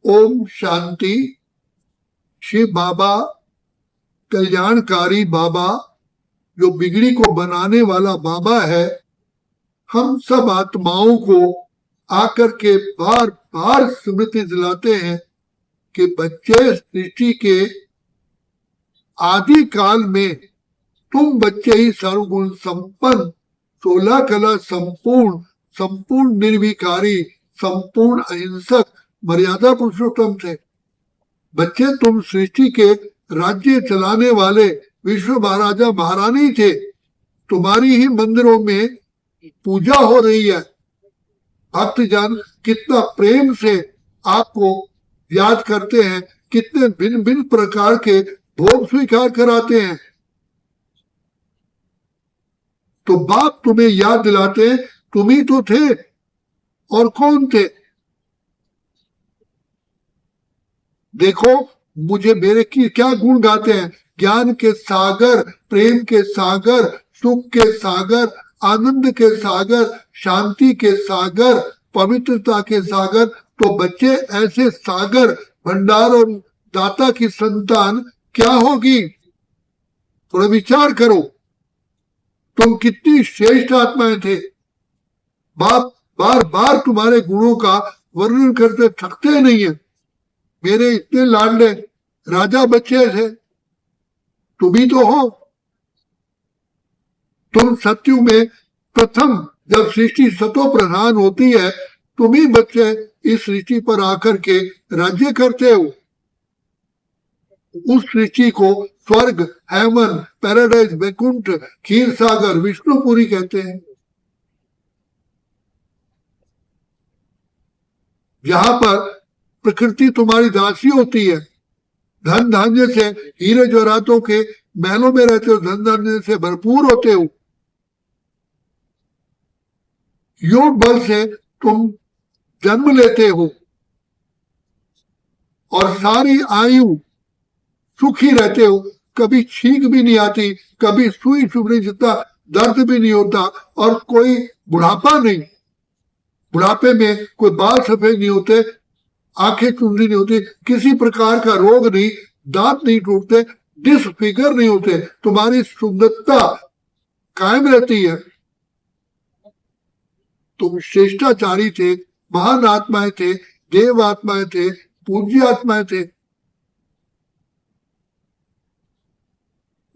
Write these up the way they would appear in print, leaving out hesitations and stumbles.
ओम शांति। शिव बाबा, कल्याणकारी बाबा, जो बिगड़ी को बनाने वाला बाबा है, हम सब आत्माओं को आकर के बार बार स्मृति दिलाते हैं कि बच्चे, सृष्टि के आदि काल में तुम बच्चे ही सर्वगुण संपन्न, 16 कला संपूर्ण, संपूर्ण निर्विकारी, संपूर्ण अहिंसक, मर्यादा पुरुषोत्तम थे। बच्चे, तुम सृष्टि के राज्य चलाने वाले विश्व महाराजा महारानी थे। तुम्हारी ही मंदिरों में पूजा हो रही है। भक्तजन कितना प्रेम से आपको याद करते हैं, कितने भिन्न भिन्न प्रकार के भोग स्वीकार कराते हैं। तो बाप तुम्हें याद दिलाते हैं, तुम ही तो थे, और कौन थे? देखो, मुझे मेरे की क्या गुण गाते हैं। ज्ञान के सागर, प्रेम के सागर, सुख के सागर, आनंद के सागर, शांति के सागर, पवित्रता के सागर। तो बच्चे, ऐसे सागर, भंडार और दाता की संतान क्या होगी? थोड़ा विचार करो। तुम कितनी श्रेष्ठ आत्माएं थे। बाप बार बार तुम्हारे गुणों का वर्णन करते थकते नहीं है। मेरे इतने लाडले राजा बच्चे थे, तुम ही तो हो। तुम सत्यु में प्रथम, जब सृष्टि सतो प्रधान होती है, तुम ही बच्चे इस सृष्टि पर आकर के राज्य करते हो। उस सृष्टि को स्वर्ग, हेवन, पैराडाइज, वैकुंठ, क्षीर सागर, विष्णुपुरी कहते हैं। जहां पर प्रकृति तुम्हारी दासी होती है। धन धान्य से, हीरे जवाहरातों के महलों में रहते हो, धन धान्य से भरपूर होते हो। योग बल से तुम जन्म लेते हो और सारी आयु सुखी रहते हो। कभी छींक भी नहीं आती, कभी सुई चुभने जितना दर्द भी नहीं होता, और कोई बुढ़ापा नहीं। बुढ़ापे में कोई बाल सफेद नहीं होते, आंखें चुंधी नहीं होती, किसी प्रकार का रोग नहीं, दांत नहीं टूटते, डिसफिगर नहीं होते। तुम्हारी सुंदरता कायम रहती है। तुम श्रेष्ठाचारी थे, महान आत्माएं थे, देव आत्माएं थे, पूज्य आत्माएं थे।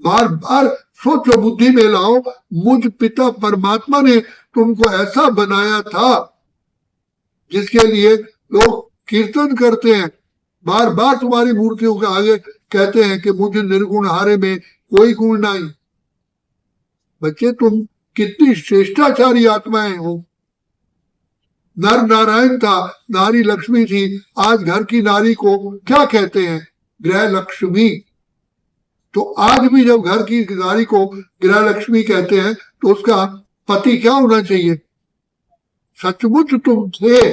बार बार सोचो, बुद्धि में लाओ, मुझ पिता परमात्मा ने तुमको ऐसा बनाया था जिसके लिए लोग कीर्तन करते हैं। बार बार तुम्हारी मूर्तियों के आगे कहते हैं कि मुझे निर्गुण हारे में कोई गुण नहीं। बच्चे, तुम कितनी श्रेष्ठाचारी आत्माएं हो। नर नारायण था, नारी लक्ष्मी थी। आज घर की नारी को क्या कहते हैं? गृह लक्ष्मी। तो आज भी जब घर की नारी को गृह लक्ष्मी कहते हैं, तो उसका पति क्या होना चाहिए? सचमुच तुम थे।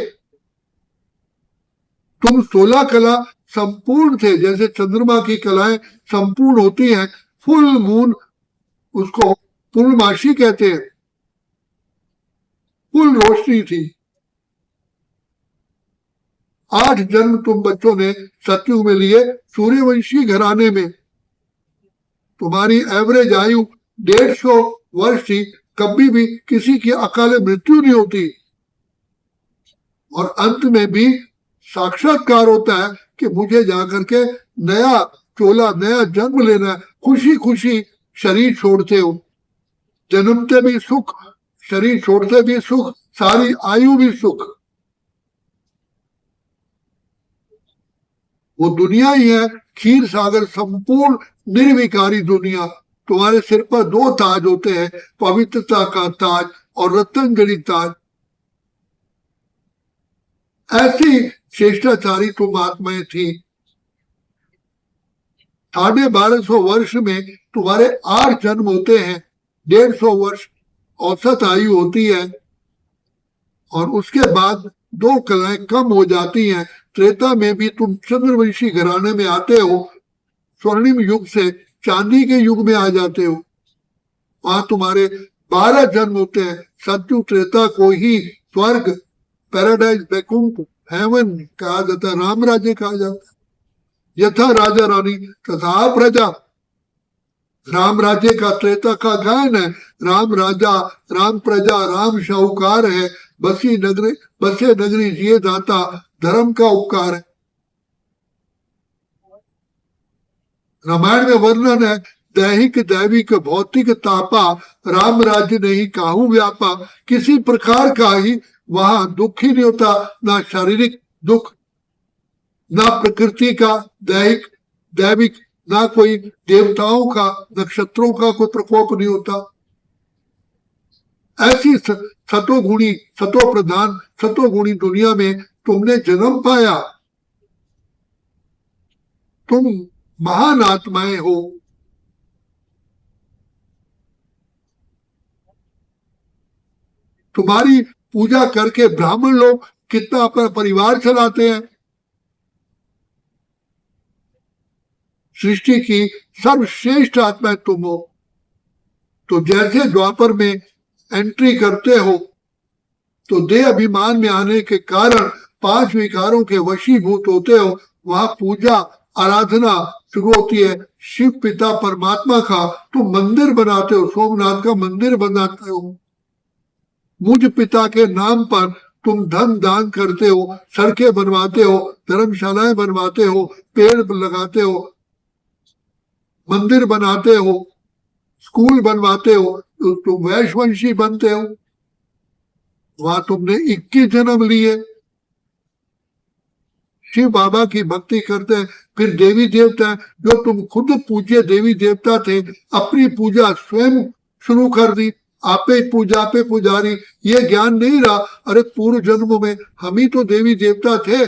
तुम 16 कला संपूर्ण थे। जैसे चंद्रमा की कलाएं संपूर्ण होती हैं, फुल मून उसको पूर्णमासी कहते हैं। फुल रोशनी थी। 8 जन्म तुम बच्चों ने सतयुग में लिए, सूर्यवंशी घराने में। तुम्हारी एवरेज आयु 150 वर्ष थी। कभी भी किसी की अकाले मृत्यु नहीं होती। और अंत में भी साक्षात्कार होता है कि मुझे जाकर के नया चोला, नया जन्म लेना है। खुशी खुशी शरीर छोड़ते हो। जन्मते भी सुख, शरीर छोड़ते भी सुख, सारी आयु भी सुख। वो दुनिया ही है क्षीर सागर, संपूर्ण निर्विकारी दुनिया। तुम्हारे सिर पर 2 ताज होते हैं, पवित्रता का ताज और रत्न जड़ित ताज। ऐसी श्रेष्ठाचारी तुम आत्माएं थी। 1250 वर्ष में तुम्हारे 8 जन्म होते हैं। 150 वर्ष औसत आयु होती है, और उसके बाद 2 कलाएं कम हो जाती हैं। त्रेता में भी तुम चंद्रवंशी घराने में आते हो, स्वर्णिम युग से चांदी के युग में आ जाते हो। वहां तुम्हारे 12 जन्म होते हैं। सत्यु त्रेता को ही स्वर्ग, पैराडाइज, वैकुंठ, हेवन कहा जाता है, राम राज्य कहा जाता है। यथा राजा रानी तथा प्रजा, राम राज्य का त्रेता का गायन है। राम राजा, राम प्रजा, राम शाहूकार है, बसे नगरी जिए दाता, धर्म का उपकार है। रामायण में वर्णन है, दैहिक दैविक भौतिक तापा, राम राज्य नहीं काहू व्यापा। किसी प्रकार का ही वहां दुख ही नहीं होता, ना शारीरिक दुख, ना प्रकृति का दैहिक दैविक, ना कोई देवताओं का नक्षत्रों का कोई प्रकोप नहीं होता। ऐसी सतोगुणी सतो प्रधान सतोगुणी दुनिया में तुमने जन्म पाया। तुम महान आत्माएं हो। तुम्हारी पूजा करके ब्राह्मण लोग कितना अपना परिवार चलाते हैं। सृष्टि की सर्वश्रेष्ठ आत्मा तुम हो। तो जैसे द्वापर में एंट्री करते हो तो देह अभिमान में आने के कारण 5 विकारों के वशीभूत होते हो। वहां पूजा आराधना शुरू होती है शिव पिता परमात्मा का। तुम मंदिर बनाते हो, सोमनाथ का मंदिर बनाते हो। मुझ पिता के नाम पर तुम धन दान करते हो, सड़कें बनवाते हो, धर्मशालाएं बनवाते हो, पेड़ लगाते हो, मंदिर बनाते हो, स्कूल बनवाते हो, तो तुम वैश्ववंशी बनते हो। वहां तुमने 21 जन्म लिए। शिव बाबा की भक्ति करते हैं। फिर देवी देवता, जो तुम खुद पूज्य देवी देवता थे, अपनी पूजा स्वयं शुरू कर दी। आपे पूजा, आपे पुजारी, ये ज्ञान नहीं रहा, अरे पूर्व जन्म में हम ही तो देवी देवता थे।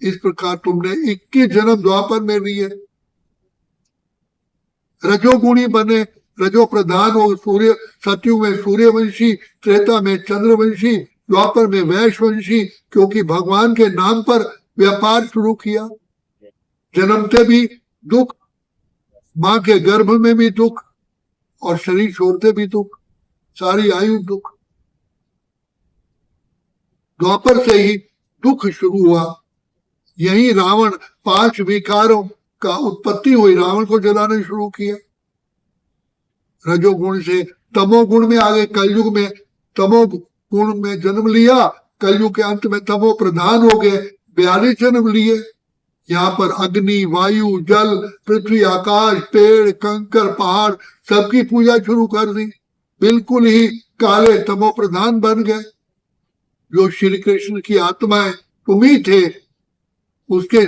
इस प्रकार तुमने 21 जन्म द्वापर में लिए। रजोगुणी बने, रजो प्रधान हो। सूर्य सतयुग में सूर्यवंशी, त्रेता में चंद्रवंशी, द्वापर में वैश्यवंशी, क्योंकि भगवान के नाम पर व्यापार शुरू किया। जन्मते भी दुख, मां के गर्भ में भी दुख, और शरीर छोड़ते भी दुख, सारी आयु दुख। द्वापर से ही दुख शुरू हुआ। यही रावण 5 विकारों का उत्पत्ति हुई, रावण को जलाना शुरू किया। रजोगुण से तमोगुण में आ गए। कलयुग में तमोगुण में जन्म लिया, कलयुग के अंत में तमो प्रधान हो गए, 42 जन्म लिए। यहाँ पर अग्नि, वायु, जल, पृथ्वी, आकाश, पेड़, कंकर, पहाड़, सबकी पूजा शुरू कर दी। बिल्कुल ही काले तमो प्रधान बन गए। जो श्री कृष्ण की आत्माएं तुम ही थे, उसके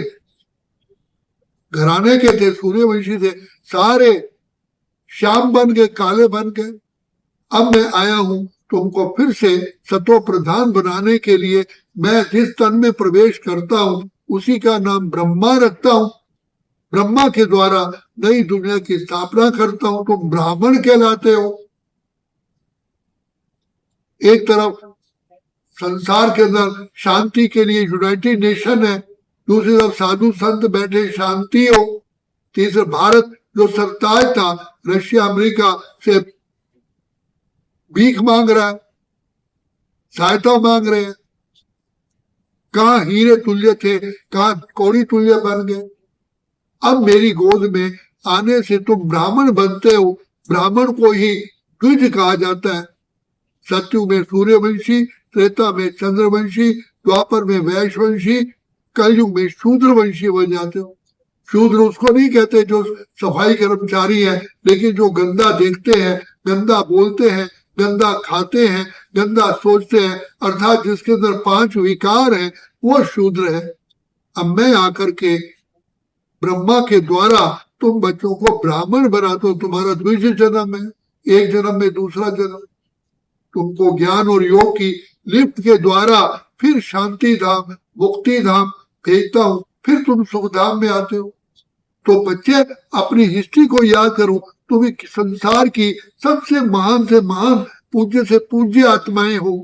घराने के थे, सूर्यवंशी थे, सारे श्याम बन गए, काले बन गए। अब मैं आया हूं तुमको फिर से सतो प्रधान बनाने के लिए। मैं जिस तन में प्रवेश करता हूं उसी का नाम ब्रह्मा रखता हूं। ब्रह्मा के द्वारा नई दुनिया की स्थापना करता हूं। तुम ब्राह्मण कहलाते हो। एक तरफ संसार के अंदर शांति के लिए यूनाइटेड नेशन है, दूसरी तरफ साधु संत बैठे शांति हो। तीसरा भारत जो सरताज था, रशिया अमेरिका से भीख मांग रहा है, सहायता मांग रहे हैं। कहाँ हीरे तुल्य थे, कहाँ कौड़ी तुल्य बन गए। अब मेरी गोद में आने से तुम ब्राह्मण बनते हो। ब्राह्मण को ही द्विज कहा जाता है। सत्ययुग में सूर्यवंशी, त्रेता में चंद्रवंशी, द्वापर में वैश्यवंशी, कलयुग में शूद्रवंशी बन जाते हो। शूद्र उसको नहीं कहते जो सफाई कर्मचारी है, लेकिन जो गंदा देखते हैं, गंदा बोलते हैं, गंदा खाते हैं, गंदा सोचते हैं, अर्थात जिसके अंदर 5 विकार हैं, वो शूद्र है। अब मैं आकर के ब्रह्मा के द्वारा तुम बच्चों को ब्राह्मण बनाते हो। तुम्हारा द्वितीय जन्म है, एक जन्म में दूसरा जन्म। तुमको ज्ञान और योग की लिफ्ट के द्वारा फिर शांति धाम, मुक्ति धाम भेजता हूं, फिर तुम सुख धाम में आते हो। तो बच्चे अपनी हिस्ट्री को याद करो। तुम संसार की सबसे महान से महान, पूज्य से पूज्य आत्माएं हो।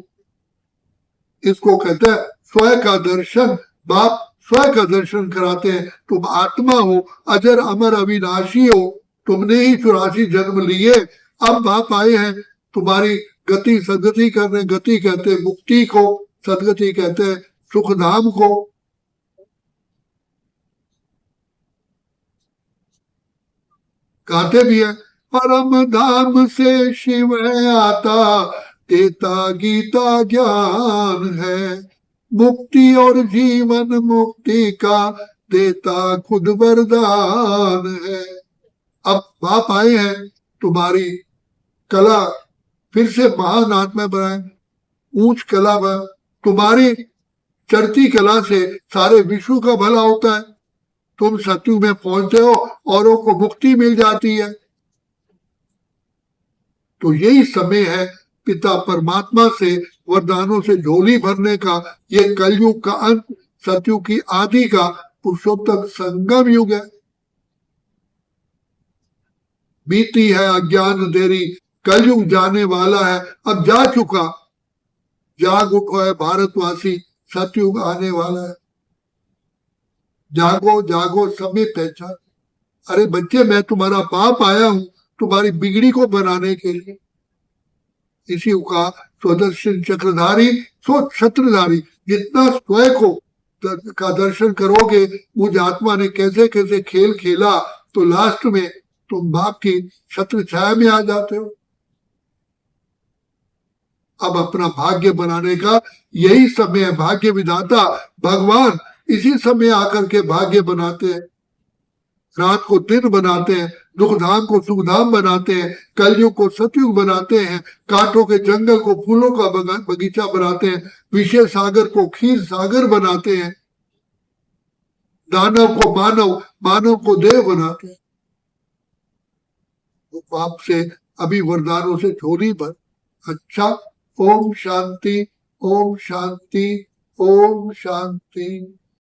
इसको कहते हैं स्वयं का दर्शन। बाप स्वयं का दर्शन कराते हैं। तुम आत्मा हो, अजर अमर अविनाशी हो। तुमने ही 84 जन्म लिए। अब बाप आए हैं तुम्हारी गति सदगति कर रहे हैं। गति कहते हैं मुक्ति को, सदगति कहते हैं सुख धाम को। गाते भी है, परम धाम से शिव आता, देता गीता ज्ञान है, मुक्ति और जीवन मुक्ति का देता खुद वरदान है। अब बाप आए हैं तुम्हारी कला फिर से महान आत्मा बनाए, ऊंच कला बना। तुम्हारी चढ़ती कला से सारे विश्व का भला होता है। तुम सत्युग में पहुंचते हो, औरों को मुक्ति मिल जाती है। तो यही समय है पिता परमात्मा से वरदानों से झोली भरने का। ये कलयुग का अंत, सतयुग की आदि का पुरुषोत्तम संगम युग है। बीती है अज्ञान देरी, कलयुग जाने वाला है, अब जा चुका। जाग उठो है भारतवासी, सतयुग आने वाला है। जागो जागो समय पहचान। अरे बच्चे, मैं तुम्हारा बाप आया हूं तुम्हारी बिगड़ी को बनाने के लिए। इसी का स्वदर्शन चक्रधारी सो छत्रधारी। जितना स्वयं को का दर्शन करोगे मुझ आत्मा ने कैसे कैसे खेल खेला, तो लास्ट में तुम बाप की छत्र छाया में आ जाते हो। अब अपना भाग्य बनाने का यही समय है। भाग्य विधाता भगवान इसी समय आकर के भाग्य बनाते हैं। रात को दिन बनाते हैं, दुखधाम को सुखधाम बनाते हैं, कलयुग को सतयुग बनाते हैं, कांटों के जंगल को फूलों का बगीचा बनाते हैं, विषय सागर को क्षीर सागर बनाते हैं, दानव को मानव, मानव को देव बनाते हैं। तो बाप से अभी वरदानों से झोली भर। अच्छा, ओम शांति, ओम शांति, ओम शांति।